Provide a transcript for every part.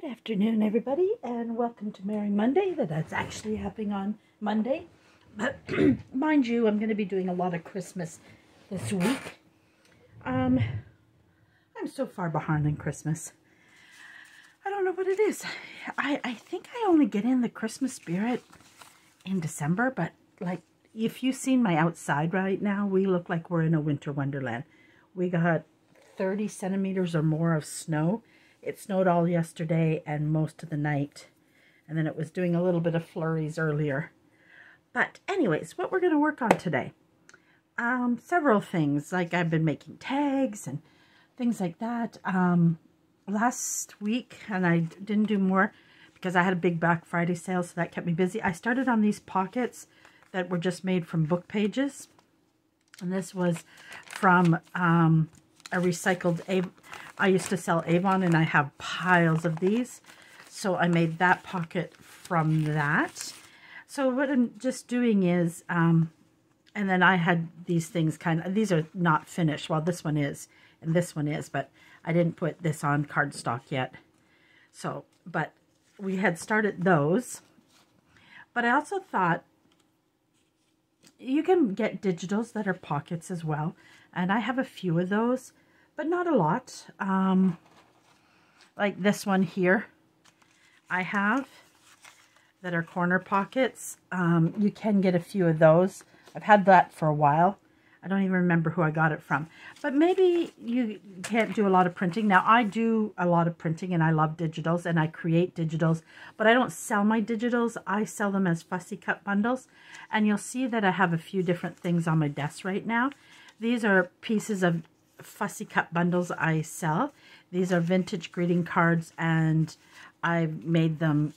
Good afternoon, everybody, and welcome to Merry Monday. That's actually happening on Monday. But mind you, I'm going to be doing a lot of Christmas this week. I'm so far behind on Christmas. I don't know what it is. I think I only get in the Christmas spirit in December, but like if you've seen my outside right now, we look like we're in a winter wonderland. We got 30 centimeters or more of snow. It snowed all yesterday and most of the night. And then it was doing a little bit of flurries earlier. But anyways, what we're going to work on today. Several things. Like I've been making tags and things like that. Last week, and I didn't do more because I had a big Black Friday sale, so that kept me busy. I started on these pockets that were just made from book pages. And this was from a recycled I used to sell Avon, and I have piles of these. So I made that pocket from that. So what I'm just doing is, and then I had these things these are not finished. Well, this one is, and this one is, but I didn't put this on cardstock yet. So, but we had started those. But I also thought you can get digitals that are pockets as well. And I have a few of those, but not a lot. Like this one here, I have that are corner pockets. You can get a few of those. I've had that for a while. I don't even remember who I got it from. But maybe you can't do a lot of printing. Now, I do a lot of printing, and I love digitals, and I create digitals. But I don't sell my digitals. I sell them as fussy cut bundles. And you'll see that I have a few different things on my desk right now. These are pieces of fussy cut bundles I sell. These are vintage greeting cards, and I've made them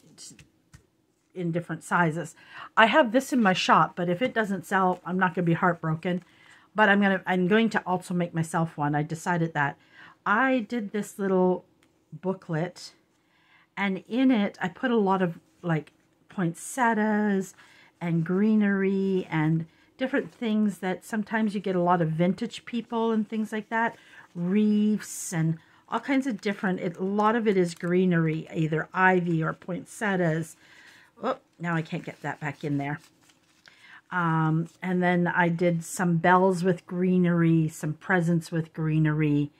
in different sizes. I have this in my shop, but if it doesn't sell, I'm not going to be heartbroken. But I'm going to also make myself one. I decided that. I did this little booklet, and in it I put a lot of like poinsettias and greenery and different things that sometimes you get a lot of vintage people and things like that. Reefs and all kinds of different, a lot of it is greenery, either ivy or poinsettias. Oh, now I can't get that back in there. And then I did some bells with greenery, some presents with greenery,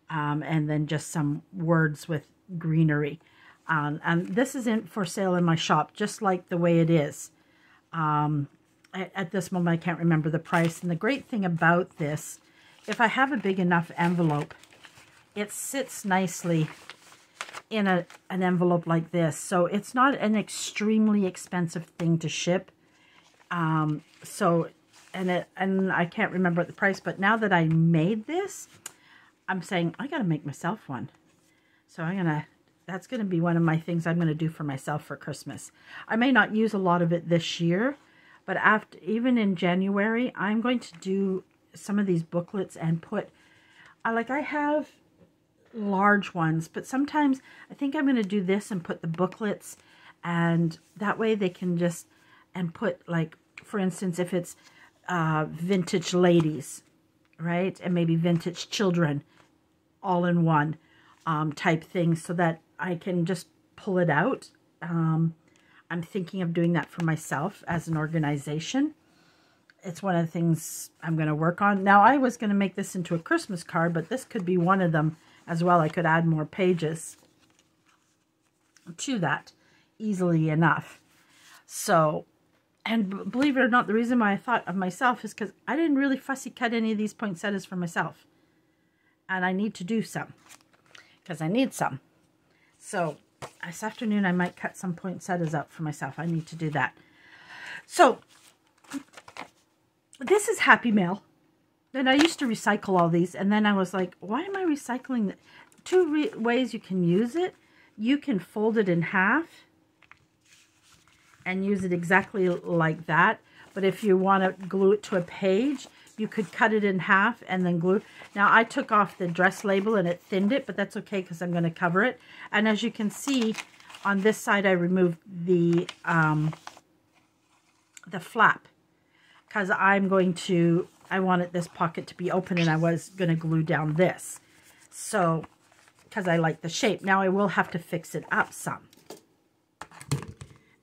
and then just some words with greenery. And this isn't for sale in my shop, just like the way it is. At this moment, I can't remember the price. And the great thing about this, if I have a big enough envelope, it sits nicely in an envelope like this. So it's not an extremely expensive thing to ship. And I can't remember the price, but now that I made this, I'm saying I got to make myself one. So that's going to be one of my things I'm going to do for myself for Christmas. I may not use a lot of it this year, but even in January, I'm going to do some of these booklets and put, I have large ones, but sometimes I think I'm going to do this and put the booklets, and that way they can just, and put like, for instance, if it's vintage ladies, right? And maybe vintage children all in one type thing, so that I can just pull it out. I'm thinking of doing that for myself as an organization. It's one of the things I'm going to work on. Now, I was going to make this into a Christmas card, but this could be one of them as well. I could add more pages to that easily enough. So, and believe it or not, the reason why I thought of myself is because I didn't really fussy cut any of these poinsettias for myself. And I need to do some, because I need some. So this afternoon, I might cut some poinsettias out for myself. I need to do that. So this is Happy Mail. Then I used to recycle all these, and then I was like, why am I recycling? Two ways you can use it. You can fold it in half and use it exactly like that. But if you want to glue it to a page, you could cut it in half and then glue. Now, I took off the dress label and it thinned it, but that's okay because I'm going to cover it. And as you can see, on this side, I removed the flap because I wanted this pocket to be open, and I was going to glue down this. So because I like the shape. Now I will have to fix it up some.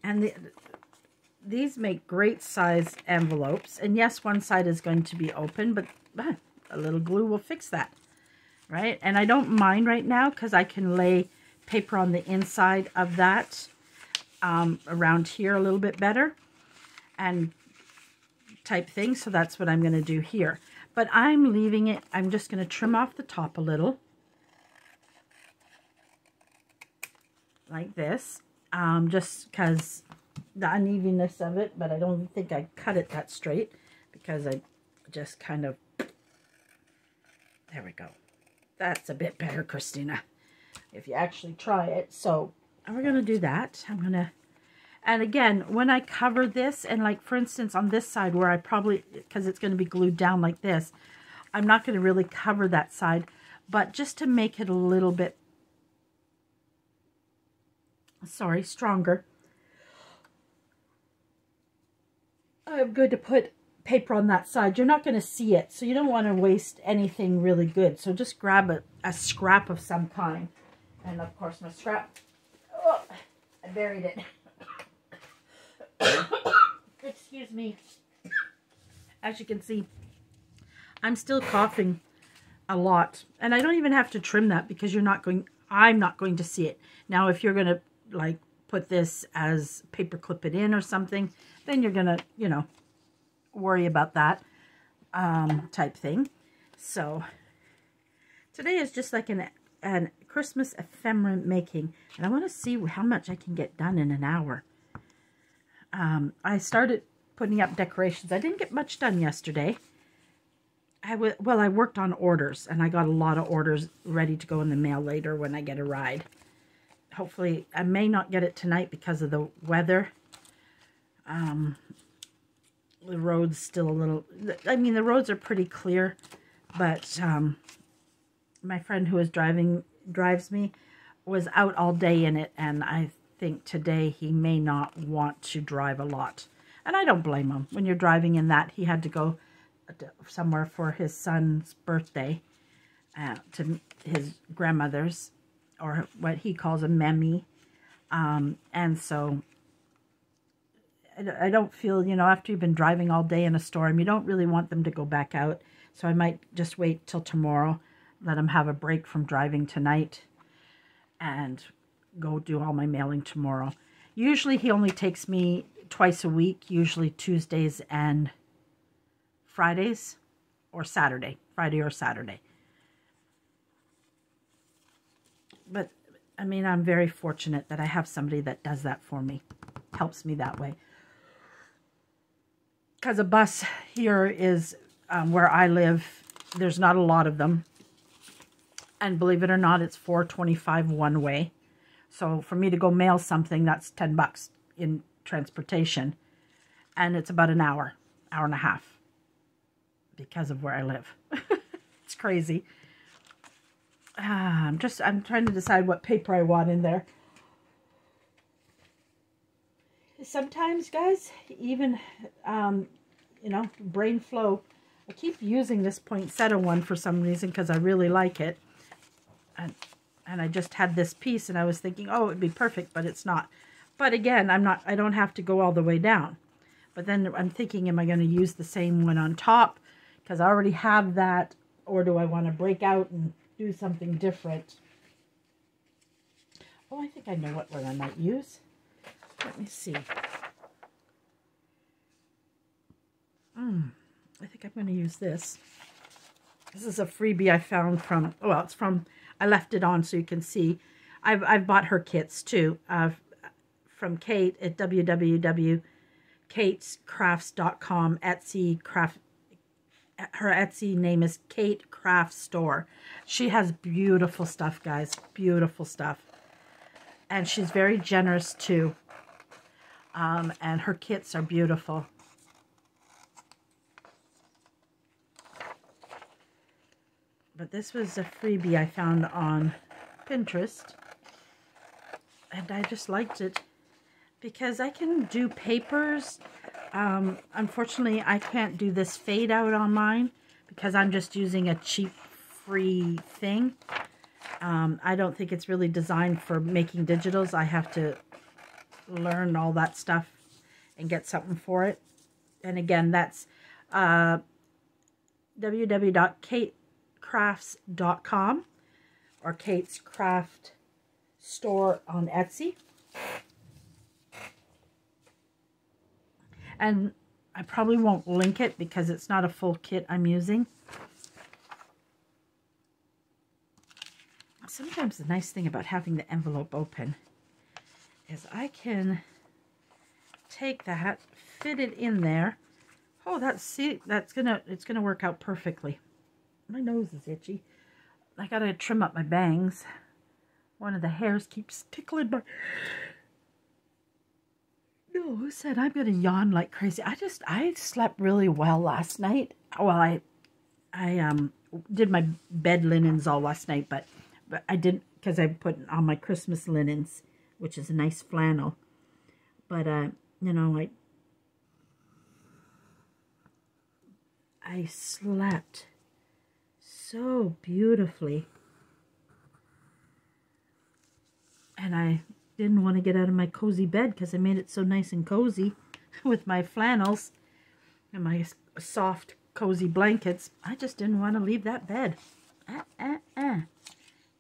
And these make great size envelopes. And yes, one side is going to be open, but a little glue will fix that, right? And I don't mind right now because I can lay paper on the inside of that around here a little bit better and type thing. So that's what I'm going to do here. But I'm leaving it, I'm just going to trim off the top a little. Like this. Just because the unevenness of it, but I don't think I cut it that straight because I just kind of, there we go. That's a bit better, Christina, if you actually try it. So we're going to do that. I'm going to, and again, when I cover this, and like for instance on this side where I probably, because it's going to be glued down like this, I'm not going to really cover that side, but just to make it a little bit, stronger, I'm going to put paper on that side. You're not going to see it, so you don't want to waste anything really good. So just grab a scrap of some kind. And of course my scrap, oh, I buried it. Excuse me. As you can see, I'm still coughing a lot. And I don't even have to trim that because I'm not going to see it. Now if you're going to like put this as paper clip it in or something, then you're gonna, you know, worry about that type thing. So today is just like an Christmas ephemera making, and I want to see how much I can get done in an hour. I started putting up decorations. I didn't get much done yesterday. I worked on orders, and I got a lot of orders ready to go in the mail later when I get a ride. Hopefully, I may not get it tonight because of the weather. The road's still a little, I mean, the roads are pretty clear, but my friend who drives me was out all day in it, and I think today he may not want to drive a lot. And I don't blame him. When you're driving in that, he had to go somewhere for his son's birthday to his grandmother's, or what he calls a memmy. And so I don't feel, you know, after you've been driving all day in a storm, you don't really want them to go back out. So I might just wait till tomorrow, let him have a break from driving tonight, and go do all my mailing tomorrow. Usually he only takes me twice a week, usually Tuesdays and Fridays, or Saturday, Friday or Saturday. But, I mean, I'm very fortunate that I have somebody that does that for me. Helps me that way. Because a bus here is where I live. There's not a lot of them. And believe it or not, it's $4.25 one way. So for me to go mail something, that's $10 in transportation. And it's about an hour and a half. Because of where I live. It's crazy. I'm trying to decide what paper I want in there. Sometimes, guys, even, you know, brain flow. I keep using this poinsettia one for some reason because I really like it. And I just had this piece and I was thinking, oh, it'd be perfect, but it's not. But again, I don't have to go all the way down. But then I'm thinking, am I going to use the same one on top? Because I already have that. Or do I want to break out and do something different? Oh, I think I know what one I might use. Let me see. I think I'm going to use this. This is a freebie I found from, well, it's from, I left it on so you can see. I've bought her kits too, from Kate at www.katescrafts.com, Etsy craft. Her Etsy name is Kate Craft Store. She has beautiful stuff, guys. Beautiful stuff. And she's very generous too. And her kits are beautiful. But this was a freebie I found on Pinterest. And I just liked it. Because I can do papers. Unfortunately, I can't do this fade out on mine. Because I'm just using a cheap free thing. I don't think it's really designed for making digitals. I have to learn all that stuff and get something for it. And again, that's www.katecrafts.com or Kate's Craft Store on Etsy. And I probably won't link it because it's not a full kit I'm using. Sometimes the nice thing about having the envelope open is I can take that, fit it in there. Oh, it's gonna work out perfectly. My nose is itchy. I gotta trim up my bangs. One of the hairs keeps tickling my... No, who said I'm gonna yawn like crazy? I slept really well last night. Well, I did my bed linens all last night, but I didn't, because I put on my Christmas linens, which is a nice flannel. But you know, I slept so beautifully, and I didn't want to get out of my cozy bed because I made it so nice and cozy with my flannels and my soft cozy blankets. I just didn't want to leave that bed.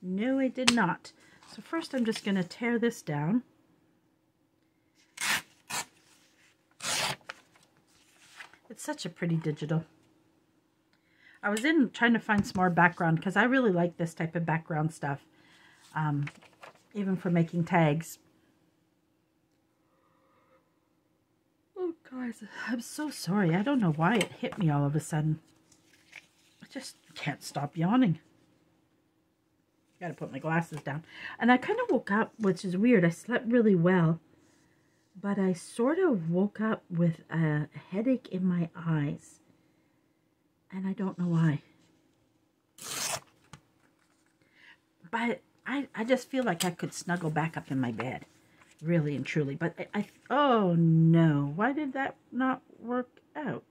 No, I did not. So first I'm just going to tear this down. It's such a pretty digital. I was trying to find some more background because I really like this type of background stuff. Even for making tags. Oh, guys, I'm so sorry. I don't know why it hit me all of a sudden. I just can't stop yawning. Got to put my glasses down. And I kind of woke up, which is weird. I slept really well. But I sort of woke up with a headache in my eyes. And I don't know why. But I just feel like I could snuggle back up in my bed. Really and truly. But oh no. Why did that not work out?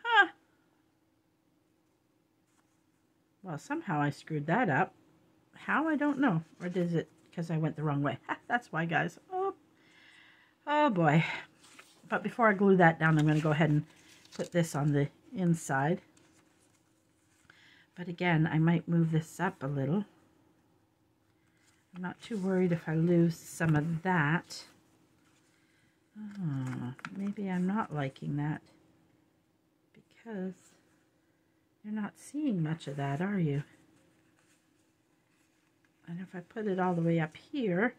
Huh. Well, somehow I screwed that up. How? I don't know. Or did it because I went the wrong way? That's why, guys. Oh boy. But before I glue that down, I'm going to go ahead and put this on the inside. But again, I might move this up a little. I'm not too worried if I lose some of that. Oh, maybe I'm not liking that because you're not seeing much of that, are you? And if I put it all the way up here,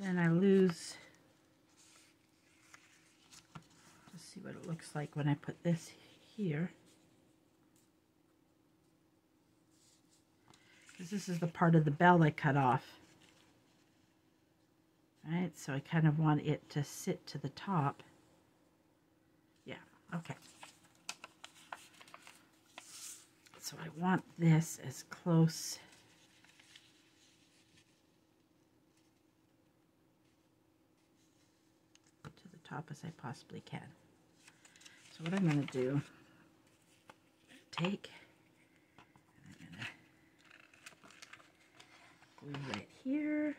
then I lose. Let's see what it looks like when I put this here. Because this is the part of the bell I cut off. Right, so I kind of want it to sit to the top. Yeah, okay. So I want this as close to the top as I possibly can. So what I'm going to do, take, and I'm going to glue right here.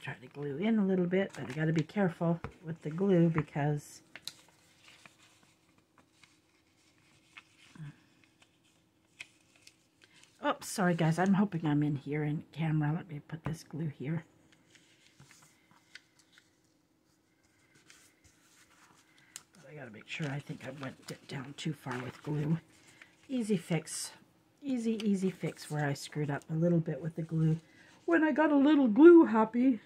Try to glue in a little bit, but I got to be careful with the glue because oops, sorry guys, I'm hoping I'm in here in camera. Let me put this glue here. But I got to make sure. I think I went down too far with glue. Easy fix. Easy fix where I screwed up a little bit with the glue. When I got a little glue happy.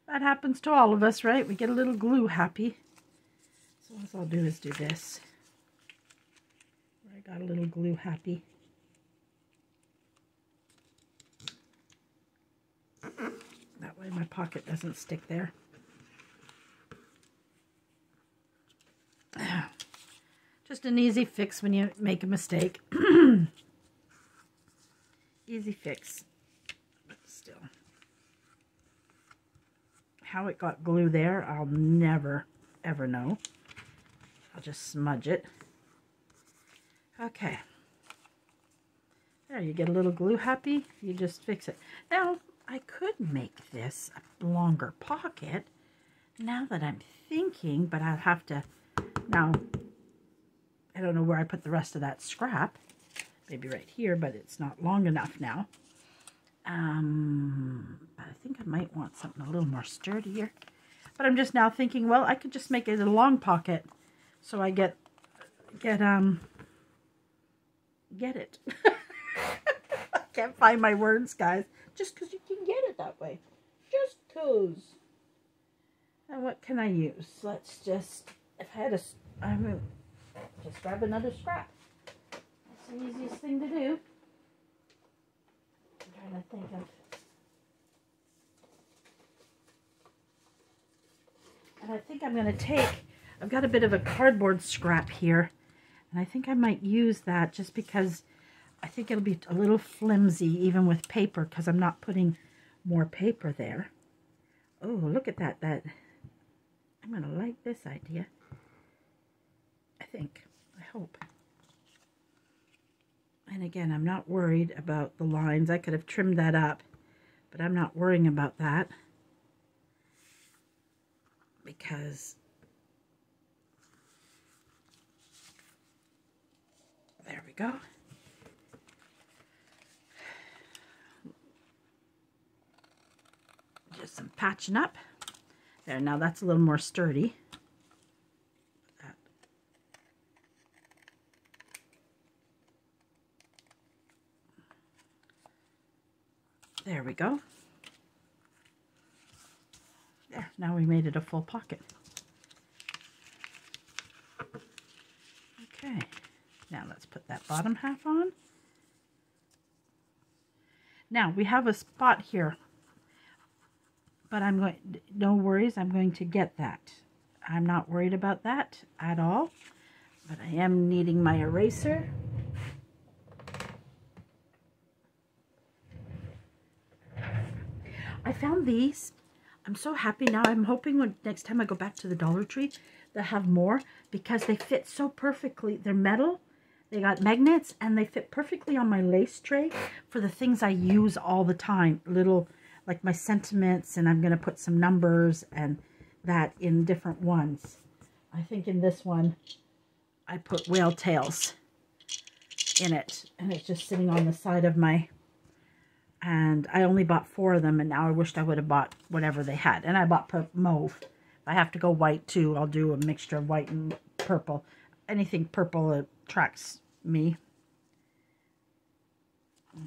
That happens to all of us, right? We get a little glue happy. So what I'll do is do this. Where I got a little glue happy. That way my pocket doesn't stick there. Just an easy fix when you make a mistake. Easy fix. But still. How it got glue there, I'll never, ever know. I'll just smudge it. Okay. There, you get a little glue happy, you just fix it. Now, I could make this a longer pocket, now that I'm thinking, but I'll have to, now, I don't know where I put the rest of that scrap. Maybe right here, but it's not long enough now. But I think I might want something a little more sturdier. But I'm just now thinking, well, I could just make it a long pocket, so I get it. I can't find my words, guys. Just because you can get it that way. Just because. And what can I use? Let's just, if I had I mean, just grab another scrap. That's the easiest thing to do. I'm trying to think of. And I think I'm going to take, I've got a bit of a cardboard scrap here. And I think I might use that just because I think it'll be a little flimsy even with paper because I'm not putting more paper there. Oh, look at that. I'm going to like this idea. I think. I hope. And again, I'm not worried about the lines. I could have trimmed that up, but I'm not worrying about that because there we go. Just some patching up. There, now that's a little more sturdy. There we go. There, now we made it a full pocket. Okay, now let's put that bottom half on. Now we have a spot here, but I'm going, no worries, I'm going to get that. I'm not worried about that at all, but I am needing my eraser. I found these. I'm so happy now. I'm hoping when next time I go back to the Dollar Tree, they'll have more because they fit so perfectly. They're metal. They got magnets and they fit perfectly on my lace tray for the things I use all the time. Little, like my sentiments, and I'm going to put some numbers and that in different ones. I think in this one, I put whale tails in it. And it's just sitting on the side of my... And I only bought 4 of them, and now I wished I would have bought whatever they had. And I bought mauve. If I have to go white too, I'll do a mixture of white and purple. Anything purple attracts me.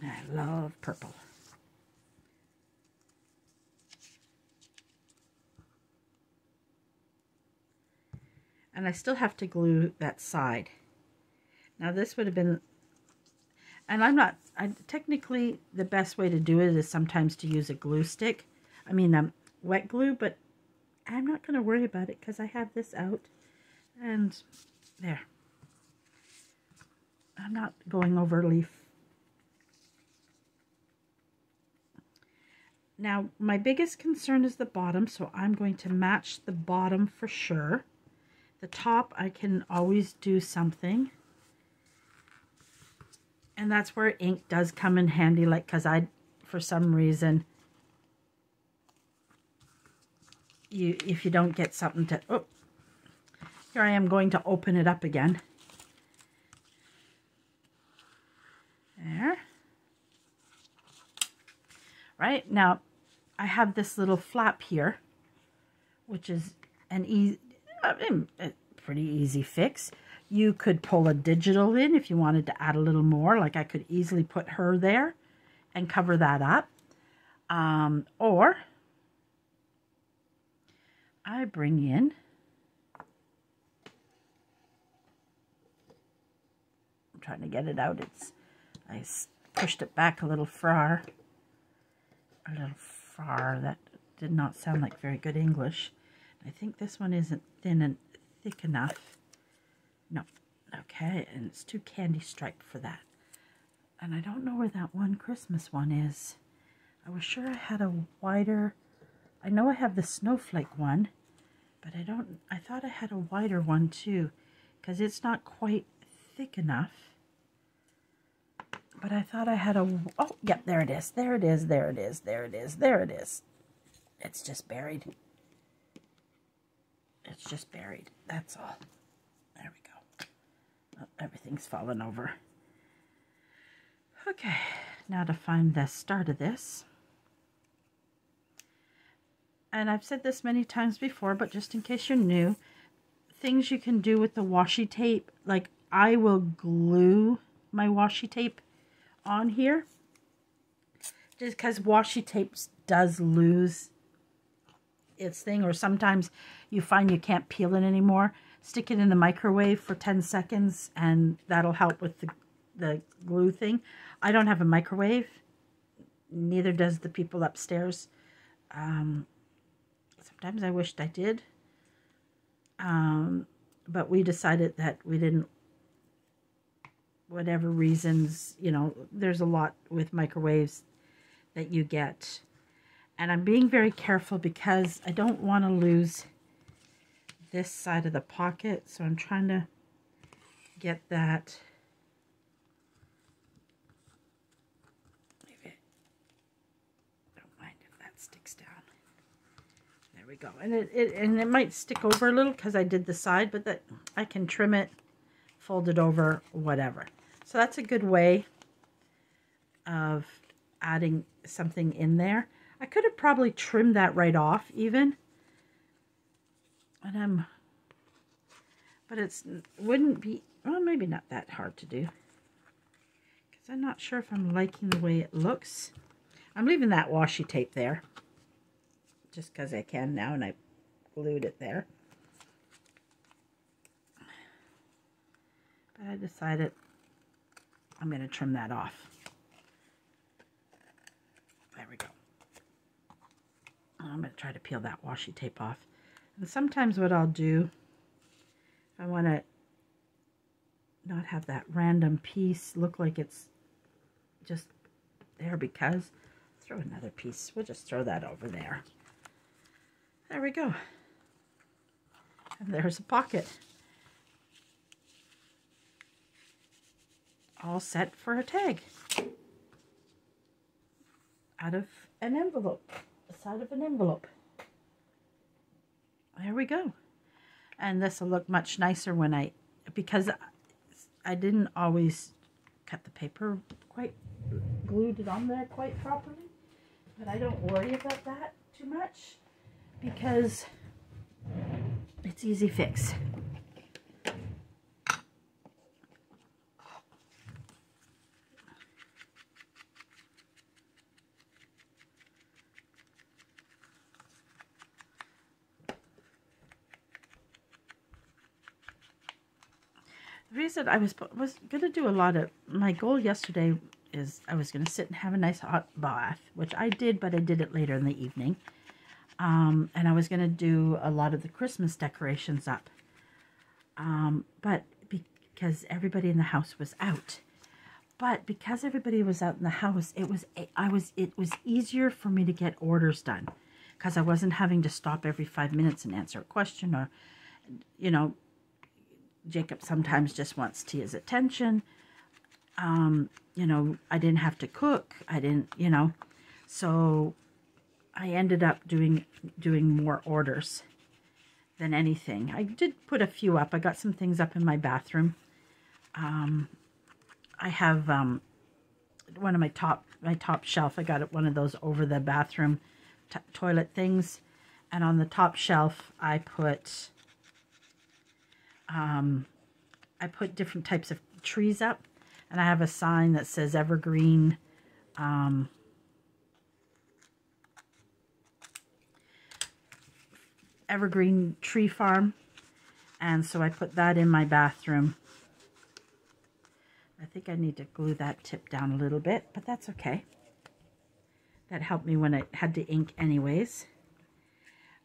I love purple. And I still have to glue that side. Now this would have been... And technically, the best way to do it is sometimes to use a glue stick. I mean, wet glue, but I'm not going to worry about it because I have this out. And there. I'm not going overly... Now, my biggest concern is the bottom, so I'm going to match the bottom for sure. The top, I can always do something. And that's where ink does come in handy, like, because for some reason, if you don't get something to, oh, here I am going to open it up again. There. Right, now, I have this little flap here, which is a pretty easy fix. You could pull a digital in if you wanted to add a little more. Like I could easily put her there and cover that up. Or I bring in I'm trying to get it out. I pushed it back a little far. That did not sound like very good English. I think this one isn't thin and thick enough. No. Okay, and it's too candy striped for that. And I don't know where that one Christmas one is. I was sure I had a wider... I know I have the snowflake one, but I thought I had a wider one too, because it's not quite thick enough. but I thought I had a, oh, yeah, there it is. There it is, there it is, there it is, there it is. It's just buried. It's just buried. That's all. There we go. Oh, everything's fallen over. Okay, now to find the start of this. And I've said this many times before, but just in case you're new, things you can do with the washi tape, like I will glue my washi tape on here just because washi tape does lose its thing, or sometimes you find you can't peel it anymore. Stick it in the microwave for 10 seconds and that'll help with the glue thing. I don't have a microwave, neither does the people upstairs. Sometimes I wished I did, but we decided that we didn't, whatever reasons, you know, there's a lot with microwaves that you get. And I'm being very careful because I don't want to lose this side of the pocket. So I'm trying to get that. Maybe, don't mind if that sticks down. There we go. And it might stick over a little because I did the side, but that I can trim it, fold it over, whatever. So that's a good way of adding something in there. I could have probably trimmed that right off even. And but it's wouldn't be, well, maybe not that hard to do. Because I'm not sure if I'm liking the way it looks. I'm leaving that washi tape there. Just because I can now, and I glued it there. But I decided I'm going to trim that off. There we go. I'm going to try to peel that washi tape off. And sometimes what I'll do, if I want to not have that random piece look like it's just there, because throw another piece. We'll just throw that over there. There we go. And there's a pocket. All set for a tag. Out of an envelope. The side of an envelope. There we go. And this will look much nicer when because I didn't always cut the paper quite, glued it on there quite properly. But I don't worry about that too much, because it's easy fix. The reason I was going to do a lot of, my goal yesterday is I was going to sit and have a nice hot bath, which I did, but I did it later in the evening. And I was going to do a lot of the Christmas decorations up. But because everybody in the house was out. But because everybody was out in the house, it was easier for me to get orders done, because I wasn't having to stop every 5 minutes and answer a question, or, you know, Jacob sometimes just wants Tia's attention. You know, I didn't have to cook. I didn't, you know, so I ended up doing more orders than anything. I did put a few up. I got some things up in my bathroom. I have one of my top shelf. I got it, one of those over the bathroom toilet things, and on the top shelf I put different types of trees up, and I have a sign that says Evergreen Evergreen Tree Farm, and so I put that in my bathroom. I think I need to glue that tip down a little bit, but that's okay. That helped me when I had to ink anyways.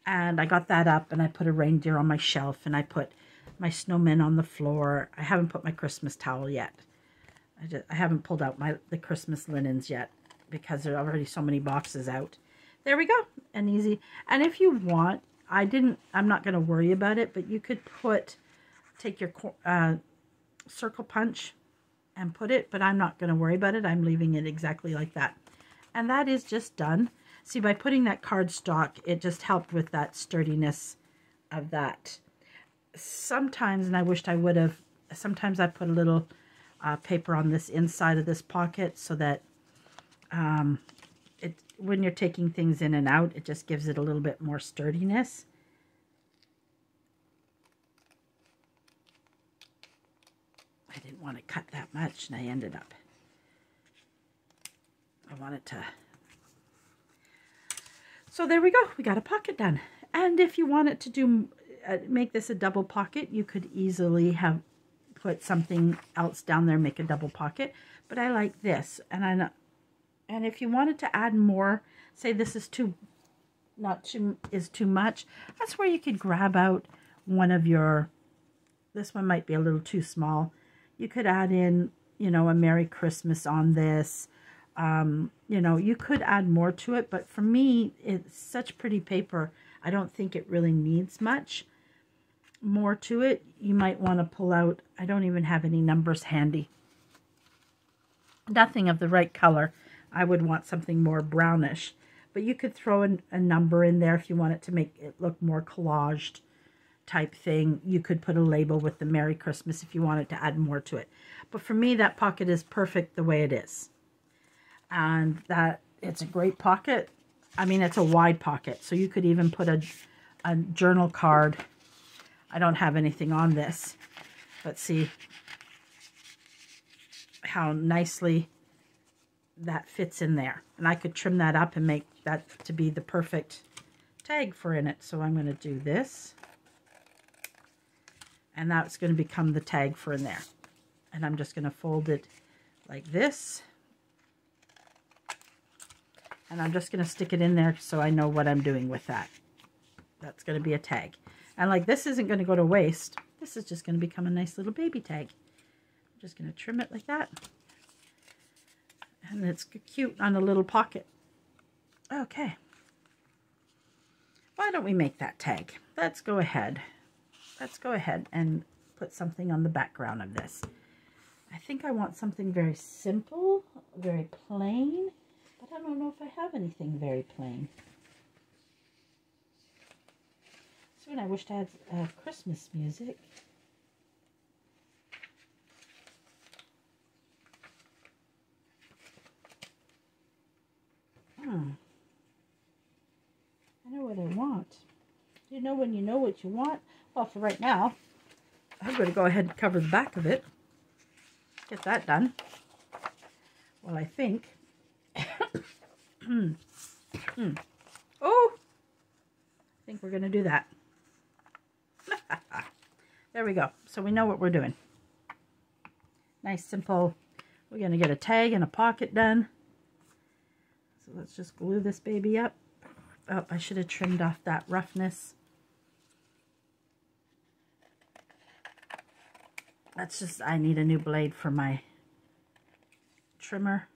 And I got that up, and I put a reindeer on my shelf, and I put my snowmen on the floor. I haven't put my Christmas towel yet. I haven't pulled out the Christmas linens yet, because there are already so many boxes out. There we go, and easy. And if you want, I'm not going to worry about it, but you could take your circle punch and put it, but I'm not going to worry about it. I'm leaving it exactly like that. And that is just done. See, by putting that cardstock, it just helped with that sturdiness of that. Sometimes, and I wished I would have, sometimes I put a little paper on this inside of this pocket so that when you're taking things in and out, it just gives it a little bit more sturdiness. I didn't want to cut that much, and I ended up. I wanted to. So there we go. We got a pocket done. And if you wanted to do make this a double pocket, you could easily have put something else down there, make a double pocket. But I like this, and if you wanted to add more, say this is too much, that's where you could grab out one of your. This one might be a little too small. You could add in, you know, a Merry Christmas on this. You know, you could add more to it, but for me, it's such pretty paper. I don't think it really needs much more to it. You might want to pull out, I don't even have any numbers handy. Nothing of the right color. I would want something more brownish, but you could throw a number in there if you want it to make it look more collaged type thing. You could put a label with the Merry Christmas if you wanted to add more to it. But for me, that pocket is perfect the way it is. And that it's a great pocket. I mean, it's a wide pocket, so you could even put a journal card. I don't have anything on this, but see how nicely that fits in there. And I could trim that up and make that to be the perfect tag for in it. So I'm going to do this, and that's going to become the tag for in there. And I'm just going to fold it like this. And I'm just going to stick it in there so I know what I'm doing with that. That's going to be a tag. And like this isn't going to go to waste. This is just going to become a nice little baby tag. I'm just going to trim it like that. And it's cute on a little pocket. Okay. Why don't we make that tag? Let's go ahead. Let's go ahead and put something on the background of this. I think I want something very simple, very plain. But I don't know if I have anything very plain. So I wished I had Christmas music. I know what I want. You know when you know what you want? Well, for right now, I'm going to go ahead and cover the back of it. Get that done. Well, I think... Oh, I think we're going to do that. There we go. So we know what we're doing. Nice, simple. We're going to get a tag and a pocket done. So let's just glue this baby up. Oh, I should have trimmed off that roughness. That's just, I need a new blade for my trimmer.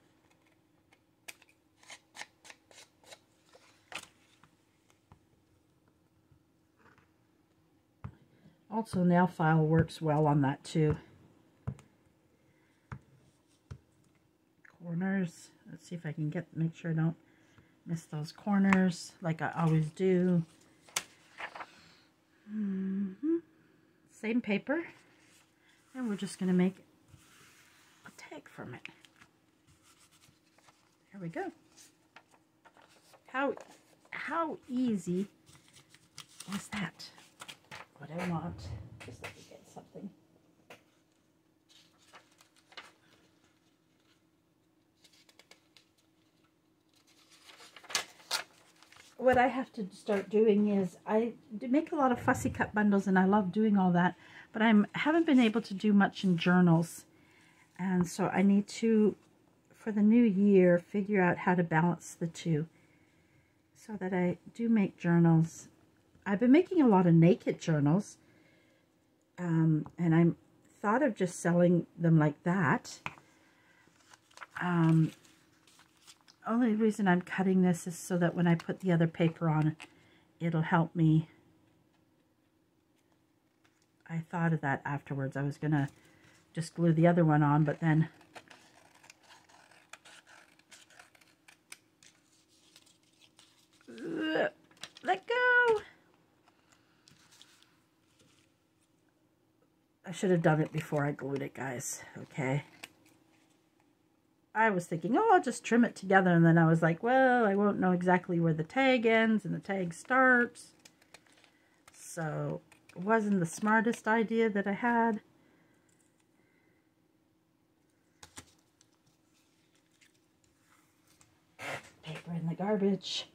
Also, nail file works well on that too. Corners. Let's see if I can make sure I don't miss those corners like I always do. Same paper. And we're just going to make a tag from it. There we go. How easy is that? What I want. Just let me get something. What I have to start doing is I make a lot of fussy cut bundles, and I love doing all that, but I haven't been able to do much in journals, and so I need to, for the new year, figure out how to balance the two so that I do make journals. I've been making a lot of naked journals, and I thought of just selling them like that. Only reason I'm cutting this is so that when I put the other paper on, it'll help me. I thought of that afterwards. I was going to just glue the other one on, but then let go. I should have done it before I glued it, guys. Okay. I was thinking, oh, I'll just trim it together, and then I was like, well, I won't know exactly where the tag ends and the tag starts. So it wasn't the smartest idea that I had. Paper in the garbage.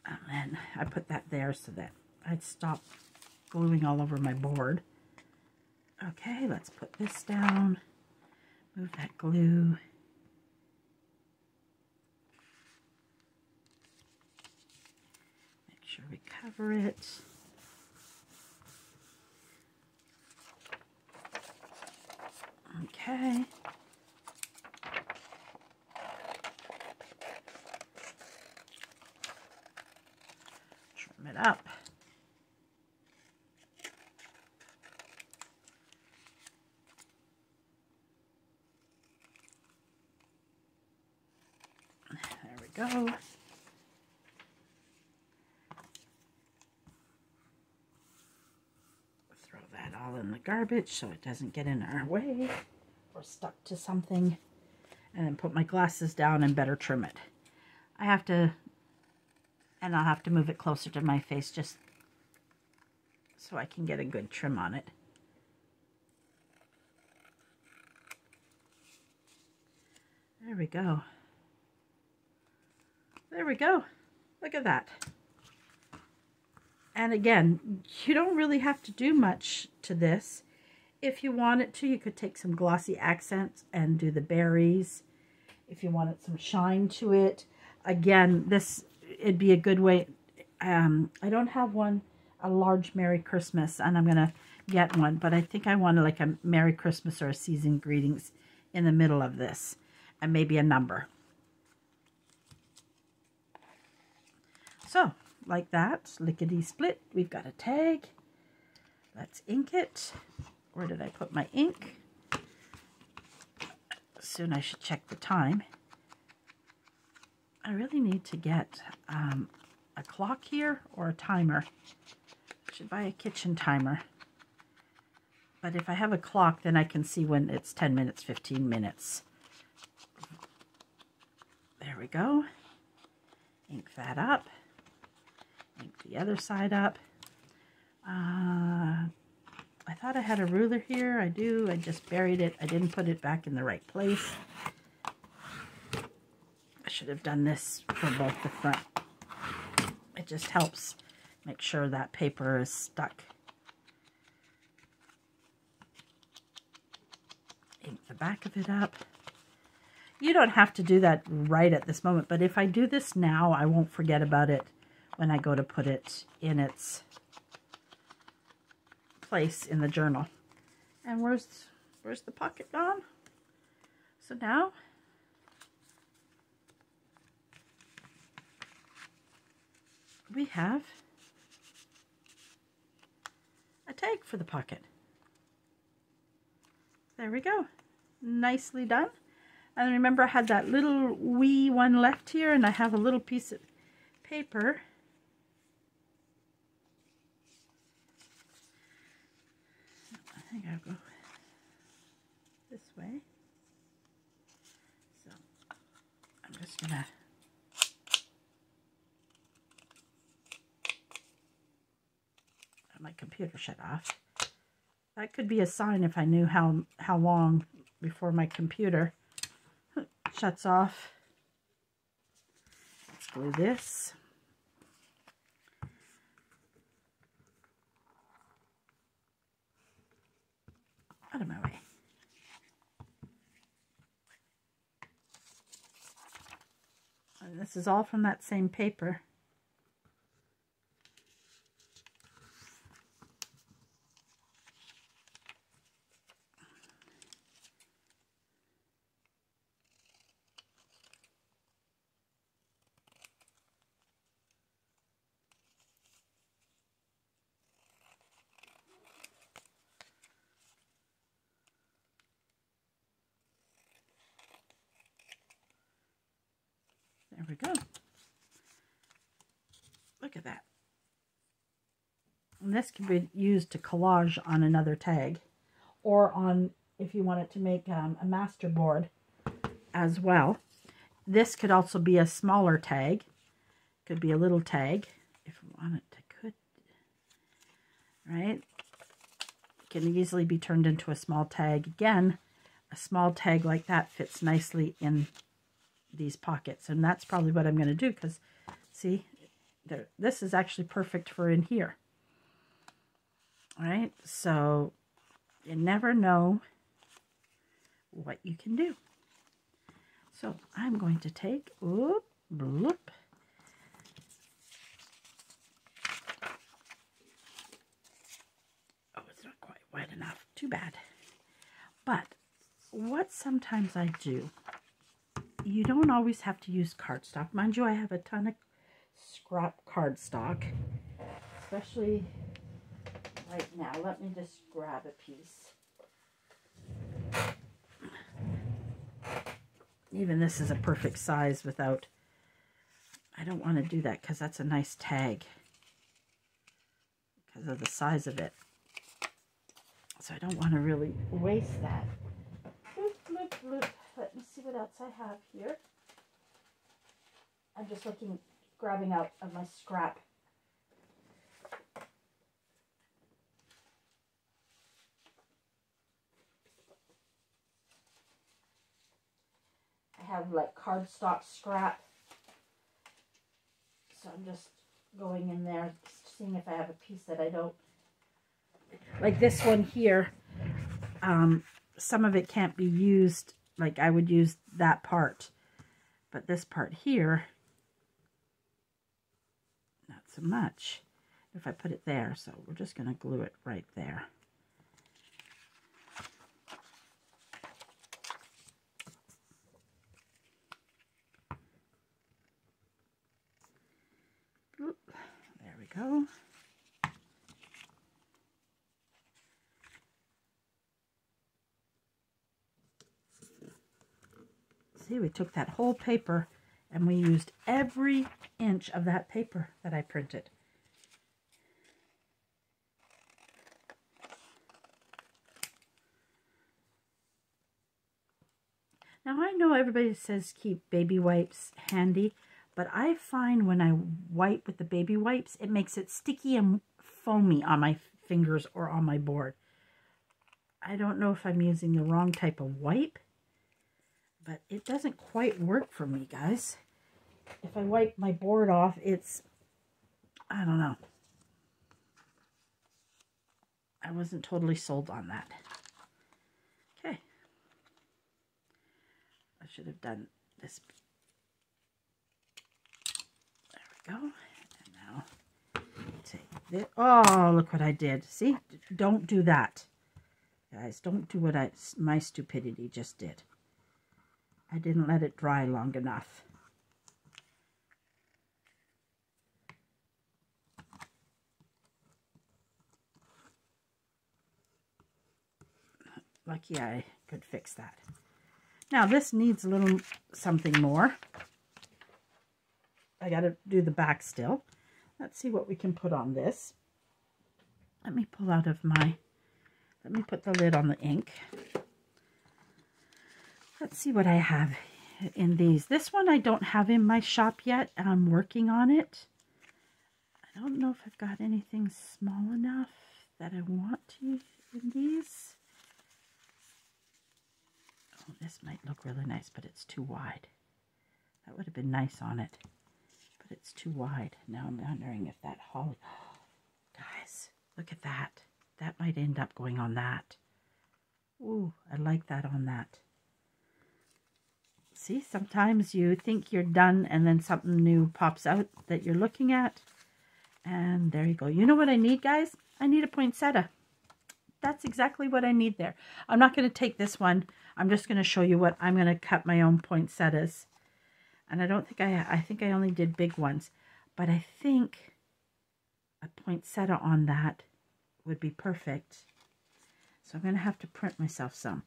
And then I put that there so that I'd stop gluing all over my board. Okay, let's put this down. Move that glue. Make sure we cover it. Okay. Trim it up. There we go. Throw that all in the garbage so it doesn't get in our way or stuck to something. And then put my glasses down and better trim it. I have to, and I'll have to move it closer to my face just so I can get a good trim on it. There we go. There we go. Look at that. And again, you don't really have to do much to this. If you wanted to, you could take some glossy accents and do the berries. If you wanted some shine to it. Again, it'd be a good way. I don't have a large Merry Christmas, and I'm going to get one. But I think I want like a Merry Christmas or a season greetings in the middle of this. And maybe a number. So, like that, lickety-split, we've got a tag. Let's ink it. Where did I put my ink? Soon I should check the time. I really need to get a clock here or a timer. I should buy a kitchen timer. But if I have a clock, then I can see when it's 10 minutes, 15 minutes. There we go. Ink that up. Ink the other side up. I thought I had a ruler here. I do. I just buried it. I didn't put it back in the right place. I should have done this for both the front. It just helps make sure that paper is stuck. Ink the back of it up. You don't have to do that right at this moment, but if I do this now, I won't forget about it when I go to put it in its place in the journal. And where's the pocket gone? So now we have a tag for the pocket. There we go. Nicely done. And remember, I had that little wee one left here, and I have a little piece of paper. I think I'll go this way. So I'm just gonna let my computer shut off. That could be a sign if I knew how long before my computer shuts off. Let's glue this. Out of my way. And this is all from that same paper. we go. Look at that. And this can be used to collage on another tag, or on, if you want it to make a master board as well. This could also be a smaller tag. Could be a little tag if we want it to, right? It can easily be turned into a small tag. Again, a small tag like that fits nicely in these pockets, and that's probably what I'm going to do, because see, this is actually perfect for in here. All right, so you never know what you can do. So I'm going to take, whoop, bloop. Oh, it's not quite wide enough. Too bad. But what sometimes I do, you don't always have to use cardstock. Mind you, I have a ton of scrap cardstock, especially right now. Let me just grab a piece. Even this is a perfect size without, I don't want to do that because that's a nice tag because of the size of it. So I don't want to really waste that. Bloop, bloop, bloop. Let me see what else I have here. I'm just looking, grabbing out of my scrap. I have like cardstock scrap. So I'm just going in there, seeing if I have a piece that I don't. Like this one here, some of it can't be used. Like I would use that part, but this part here, not so much. If I put it there, so we're just going to glue it right there. There we go. See, we took that whole paper and we used every inch of that paper that I printed. Now I know everybody says keep baby wipes handy, but I find when I wipe with the baby wipes, it makes it sticky and foamy on my fingers or on my board. I don't know if I'm using the wrong type of wipe, but it doesn't quite work for me, guys. If I wipe my board off, it's, I don't know. I wasn't totally sold on that. Okay. I should have done this. There we go. And now take this. Oh, look what I did. See? Don't do that. Guys, don't do what my stupidity just did. I didn't let it dry long enough. Lucky I could fix that. Now this needs a little something more. I got to do the back still. Let's see what we can put on this. Let me pull out of my, let me put the lid on the ink. Let's see what I have in these. This one I don't have in my shop yet, and I'm working on it. I don't know if I've got anything small enough that I want to use in these. Oh, this might look really nice, but it's too wide. That would have been nice on it, but it's too wide. Now I'm wondering if that holly... Oh, guys, look at that. That might end up going on that. Ooh, I like that on that. See, sometimes you think you're done and then something new pops out that you're looking at. And there you go. You know what I need, guys? I need a poinsettia. That's exactly what I need there. I'm not going to take this one. I'm just going to show you what I'm going to cut my own poinsettias. And I don't think I think I only did big ones. But I think a poinsettia on that would be perfect. So I'm going to have to print myself some.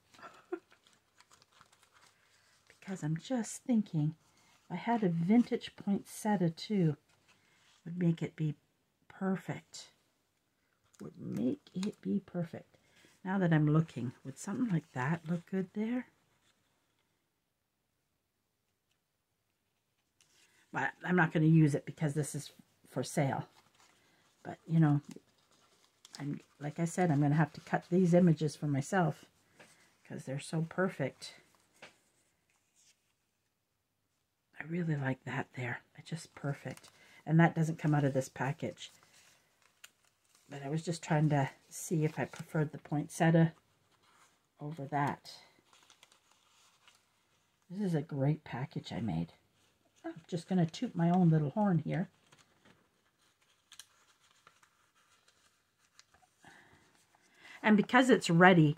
Because I'm just thinking I had a vintage poinsettia too. Would make it be perfect. Would make it be perfect. Now that I'm looking, would something like that look good there? But I'm not going to use it because this is for sale. But, you know, like I said, I'm going to have to cut these images for myself because they're so perfect. I really like that there. It's just perfect. And that doesn't come out of this package. But I was just trying to see if I preferred the poinsettia over that. This is a great package I made. I'm just going to toot my own little horn here. And because it's ready,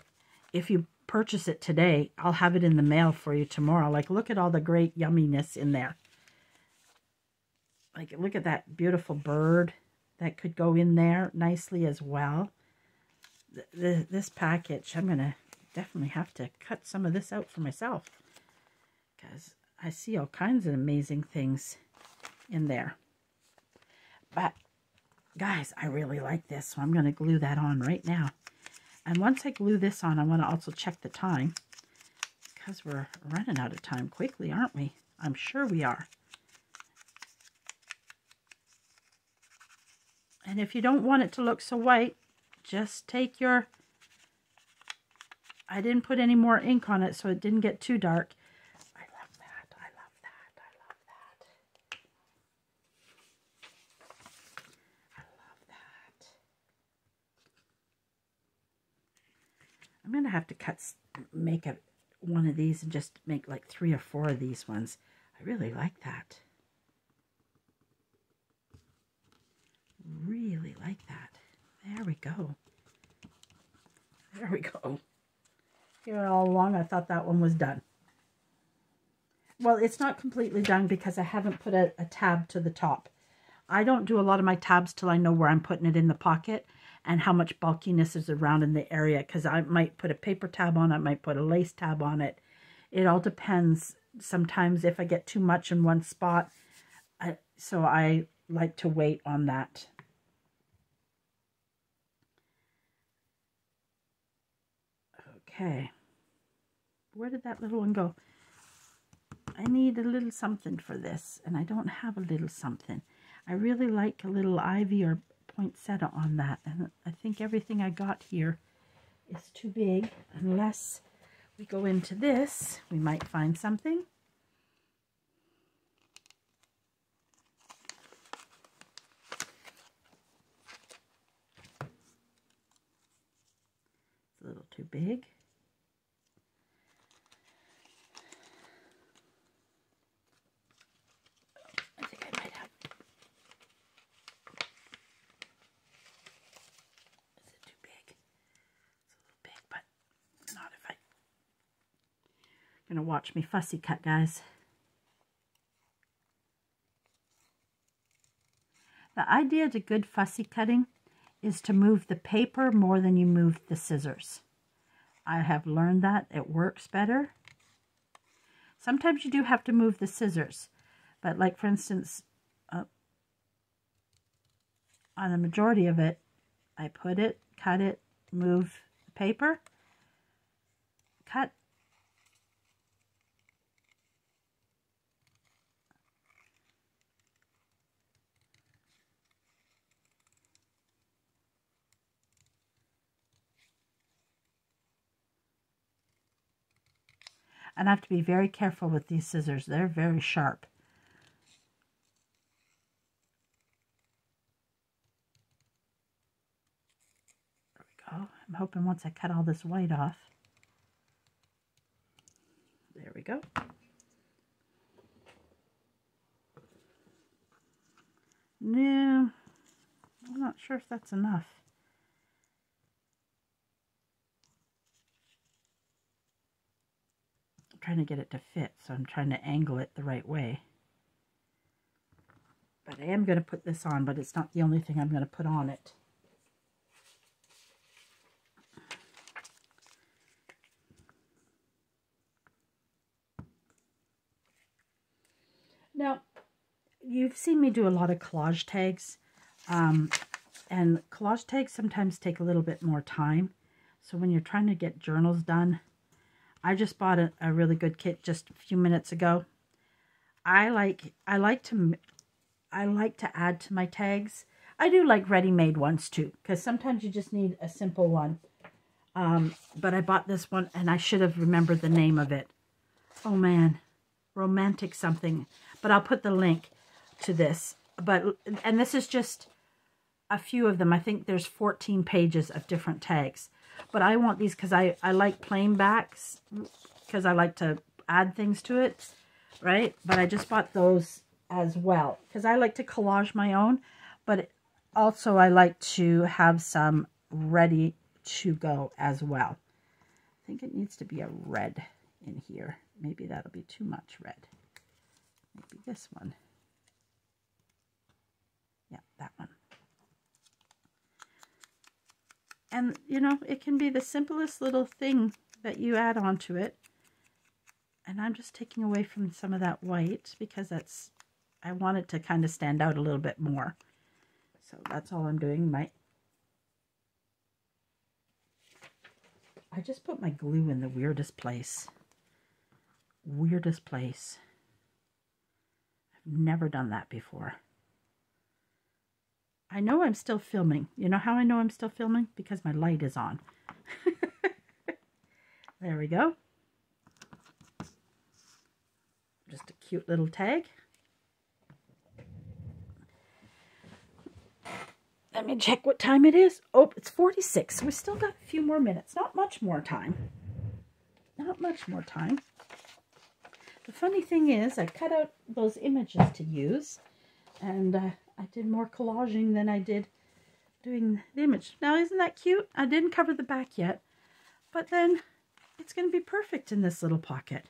if you purchase it today, I'll have it in the mail for you tomorrow. Like, look at all the great yumminess in there. Like, look at that beautiful bird that could go in there nicely as well. This package, I'm going to definitely have to cut some of this out for myself because I see all kinds of amazing things in there. But, guys, I really like this, so I'm going to glue that on right now. And once I glue this on, I want to also check the time because we're running out of time quickly, aren't we? I'm sure we are. And if you don't want it to look so white, just take your... I didn't put any more ink on it so it didn't get too dark. I love that. I love that. I love that. I love that. I'm going to have to make one of these and just make like 3 or 4 of these ones. I really like that. Really like that. There we go. There we go. Here all along I thought that one was done. Well, it's not completely done because I haven't put a tab to the top. I don't do a lot of my tabs till I know where I'm putting it in the pocket and how much bulkiness is around in the area, because I might put a paper tab on it, I might put a lace tab on it. It all depends. Sometimes if I get too much in one spot, so I like to wait on that. Okay, where did that little one go? I need a little something for this, and I don't have a little something. I really like a little ivy or poinsettia on that, and I think everything I got here is too big. Unless we go into this, we might find something. It's a little too big. Gonna watch me fussy cut, guys. The idea to good fussy cutting is to move the paper more than you move the scissors. I have learned that it works better. Sometimes you do have to move the scissors, but like for instance, on the majority of it, I put it, cut it, move the paper, cut. And I have to be very careful with these scissors. They're very sharp. There we go. I'm hoping once I cut all this white off. There we go. No, I'm not sure if that's enough. Trying to get it to fit, so I'm trying to angle it the right way. But I am going to put this on, but it's not the only thing I'm going to put on it. you've seen me do a lot of collage tags. And collage tags sometimes take a little bit more time. So when you're trying to get journals done, I just bought a really good kit just a few minutes ago. I like to add to my tags. I do like ready-made ones too, because sometimes you just need a simple one. But I bought this one, and I should have remembered the name of it. Oh man, romantic something. But I'll put the link to this. And this is just a few of them. I think there's 14 pages of different tags. But I want these because I like plain backs, because I like to add things to it, right? But I just bought those as well, because I like to collage my own, but also I like to have some ready to go as well. I think it needs to be a red in here. Maybe that'll be too much red. Maybe this one. Yeah, that one. And, you know, it can be the simplest little thing that you add onto it. And I'm just taking away from some of that white because I want it to kind of stand out a little bit more. So that's all I'm doing. I just put my glue in the weirdest place. Weirdest place. I've never done that before. I know I'm still filming. You know how I know I'm still filming? Because my light is on. There we go. Just a cute little tag. Let me check what time it is. Oh, it's 46. So we still got a few more minutes. Not much more time. Not much more time. The funny thing is, I cut out those images to use. And I did more collaging than I did doing the image. Now, isn't that cute? I didn't cover the back yet, but then it's going to be perfect in this little pocket.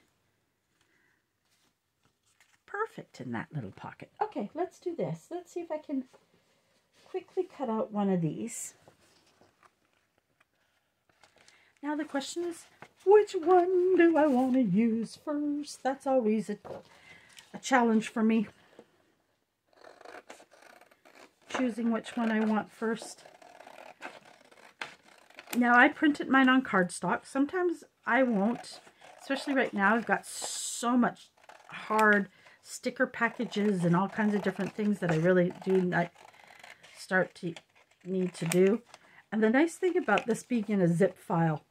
Perfect in that little pocket. Okay, let's do this. Let's see if I can quickly cut out one of these. Now the question is, which one do I want to use first? That's always a challenge for me. Choosing which one I want first. Now, I printed mine on cardstock. Sometimes I won't, especially right now. I've got so much hard sticker packages and all kinds of different things that I really do not start to need to do. And the nice thing about this being in a zip file,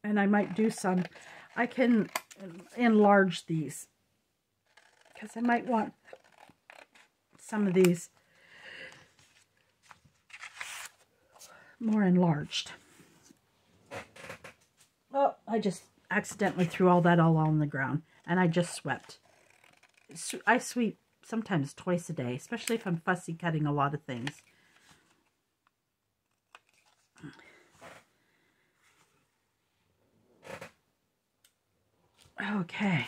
and I might do some, I can enlarge these, because I might want some of these more enlarged. Oh, I just accidentally threw all that all on the ground, and I just swept. I sweep sometimes twice a day, especially if I'm fussy cutting a lot of things. Okay.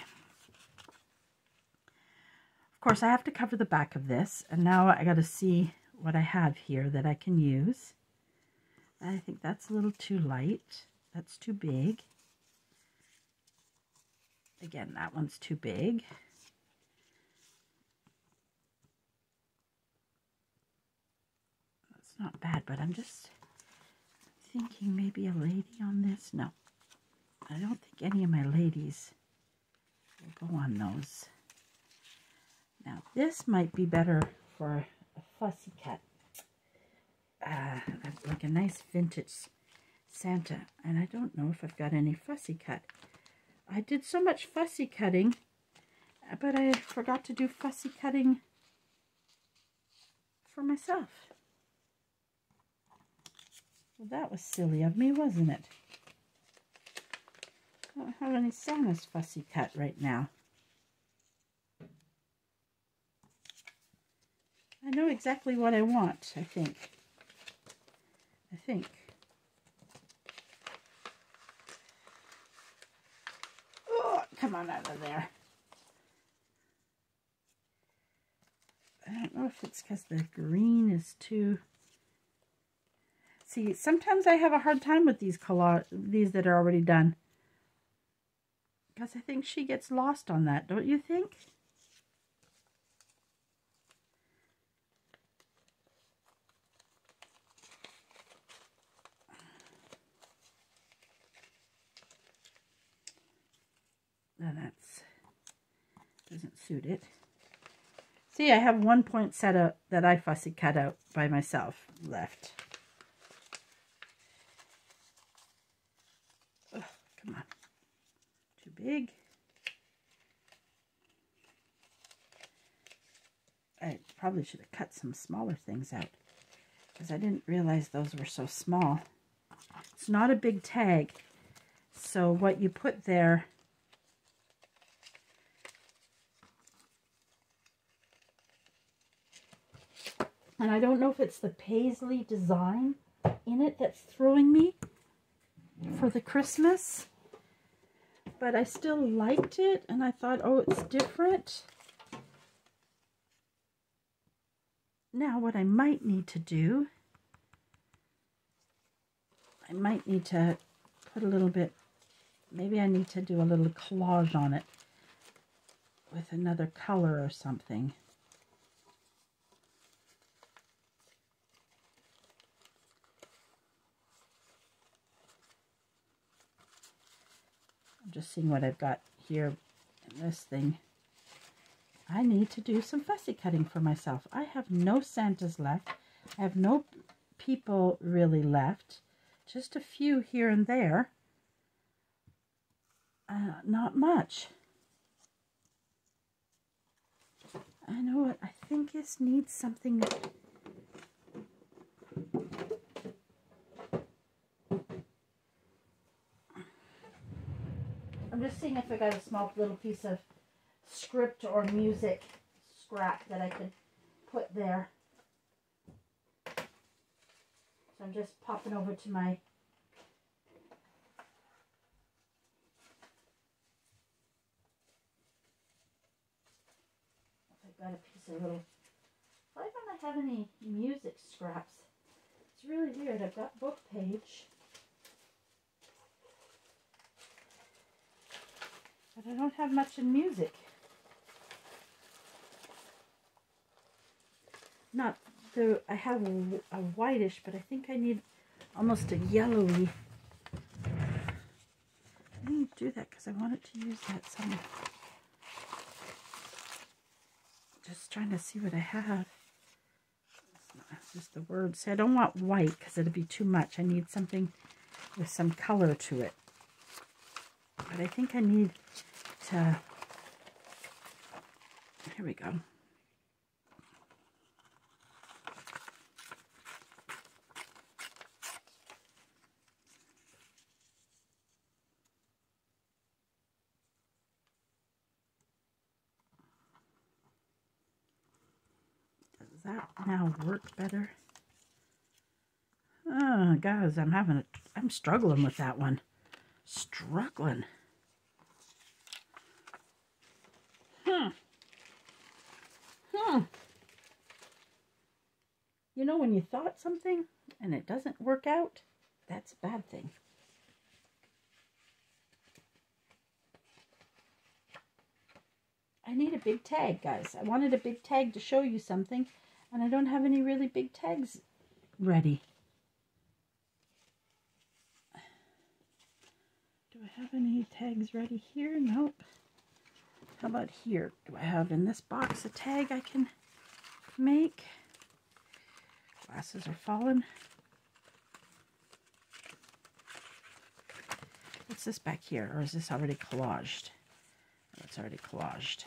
Of course, I have to cover the back of this, and now I got to see what I have here that I can use. I think that's a little too light. That's too big. Again, that one's too big. That's not bad, but I'm just thinking maybe a lady on this. No, I don't think any of my ladies will go on those. Now, this might be better for a fussy cut. Like a nice vintage Santa, and I don't know if I've got any fussy cut. I did so much fussy cutting, but I forgot to do fussy cutting for myself. Well, that was silly of me, wasn't it? I don't have any Santa's fussy cut right now. I know exactly what I want, I think. Oh, come on out of there. I don't know if it's because the green is too... See, sometimes I have a hard time with these that are already done. Because I think she gets lost on that, don't you think? No, that's doesn't suit it. See, I have one point set up that I fussy cut out by myself left. Ugh, come on. Too big. I probably should have cut some smaller things out because I didn't realize those were so small. It's not a big tag, so what you put there and I don't know if it's the paisley design in it that's throwing me for the Christmas, but I still liked it and I thought, oh, it's different. Now what I might need to do, I might need to put a little bit, maybe I need to do a little collage on it with another color or something. I'm just seeing what I've got here in this thing. I need to do some fussy cutting for myself. I have no Santas left. I have no people really left. Just a few here and there. Not much. I know what I think this needs something. I'm just seeing if I got a small little piece of script or music scrap that I could put there. So I'm just popping over to my I've got a piece of little, why don't I have any music scraps? It's really weird. I've got book page, but I don't have much in music. Not the, I have a whitish, but I think I need almost a yellowy. I need to do that because I wanted to use that somewhere. Just trying to see what I have. It's just the words. See, I don't want white because it'll be too much. I need something with some color to it. But I think I need to, here we go. Does that now work better? Oh, guys, I'm struggling with that one. Struggling. You know, when you thought something and it doesn't work out, that's a bad thing. I need a big tag, guys. I wanted a big tag to show you something, and I don't have any really big tags ready. Do I have any tags ready here? Nope. How about here? Do I have in this box a tag I can make? Glasses are falling. What's this back here? Or is this already collaged? Oh, it's already collaged.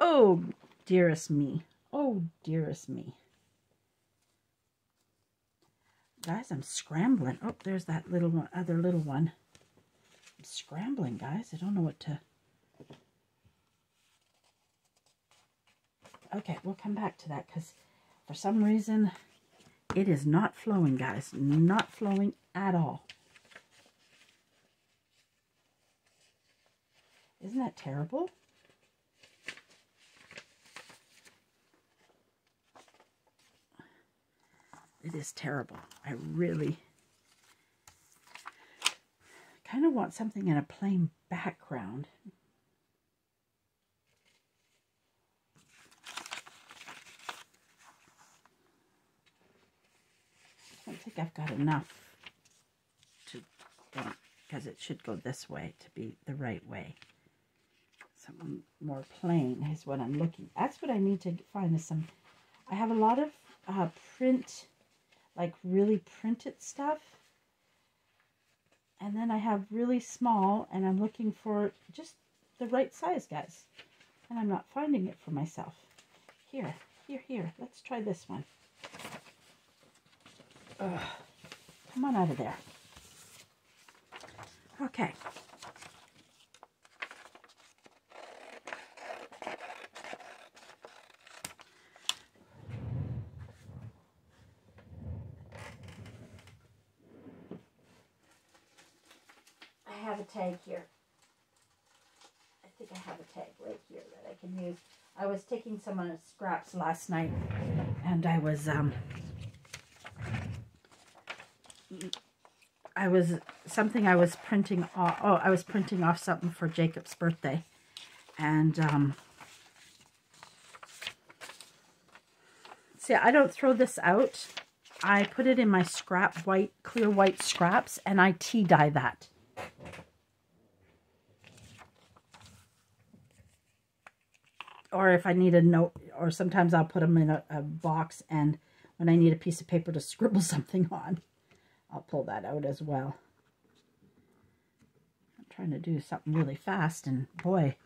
Oh, dearest me. Oh, dearest me. Guys, I'm scrambling. Oh, there's that little one, other little one. I'm scrambling, guys. I don't know what to... Okay, we'll come back to that because for some reason it is not flowing, guys. Not flowing at all. Isn't that terrible? It is terrible. I really kind of want something in a plain background. I don't think I've got enough going, because it should go this way to be the right way. Something more plain is what I'm looking. That's what I need to find is some. I have a lot of print, like really printed stuff. And then I have really small, and I'm looking for just the right size, guys. And I'm not finding it for myself. Here. Let's try this one. Ugh. Come on out of there. Okay. I have a tag here. I think I have a tag right here that I can use. I was taking some scraps last night, and I was printing off. Oh, I was printing off something for Jacob's birthday, and see, I don't throw this out. I put it in my clear white scraps, and I tea dye that. Or if I need a note, or sometimes I'll put them in a box, and when I need a piece of paper to scribble something on, I'll pull that out as well. I'm trying to do something really fast, and boy,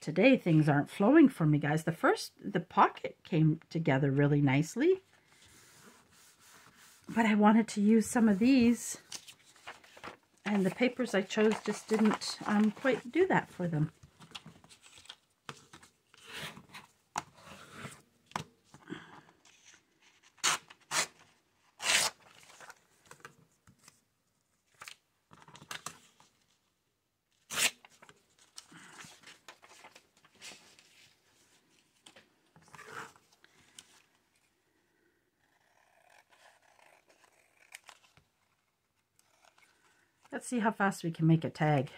today things aren't flowing for me, guys. The pocket came together really nicely, but I wanted to use some of these, and the papers I chose just didn't quite do that for them. Let's see how fast we can make a tag.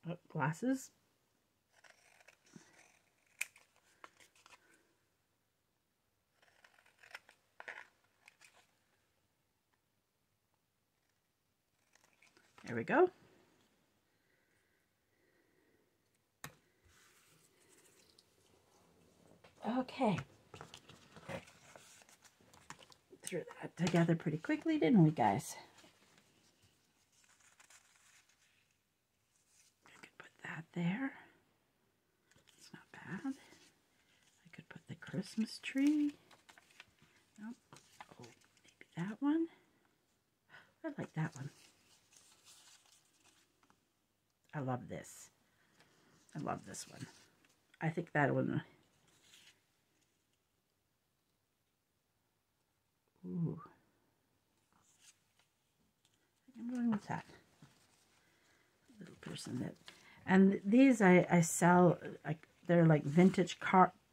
Oh, glasses. There we go. Okay. Threw that together pretty quickly, didn't we, guys? I could put that there. It's not bad. I could put the Christmas tree. Nope. Oh, maybe that one. I like that one. I love this. I love this one. I think that one. Ooh. I'm going with that. Little person that, and these I sell, like they're like vintage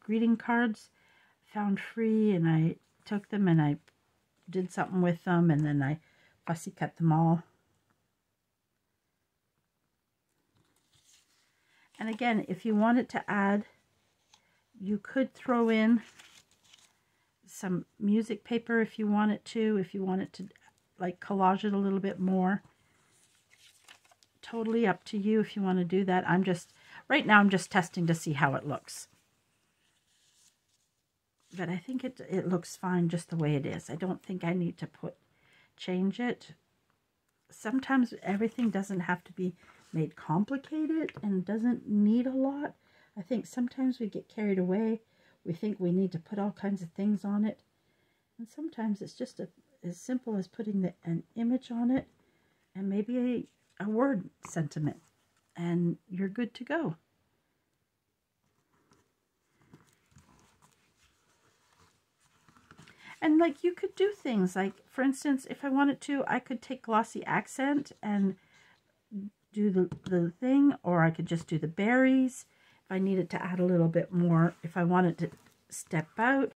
greeting cards, found free, and I took them and I did something with them, and then I fussy cut them all. And again, if you wanted to add, you could throw in some music paper if you wanted to like collage it a little bit more. Totally up to you if you want to do that. Right now I'm just testing to see how it looks. But I think it looks fine just the way it is. I don't think I need to change it. Sometimes everything doesn't have to be made complicated and doesn't need a lot. I think sometimes we get carried away. We think we need to put all kinds of things on it. And sometimes it's just as simple as putting an image on it and maybe a word sentiment, and you're good to go. And like you could do things like, for instance, if I wanted to, I could take glossy accent and do the thing, or I could just do the berries. If I needed to add a little bit more, if I wanted to step out,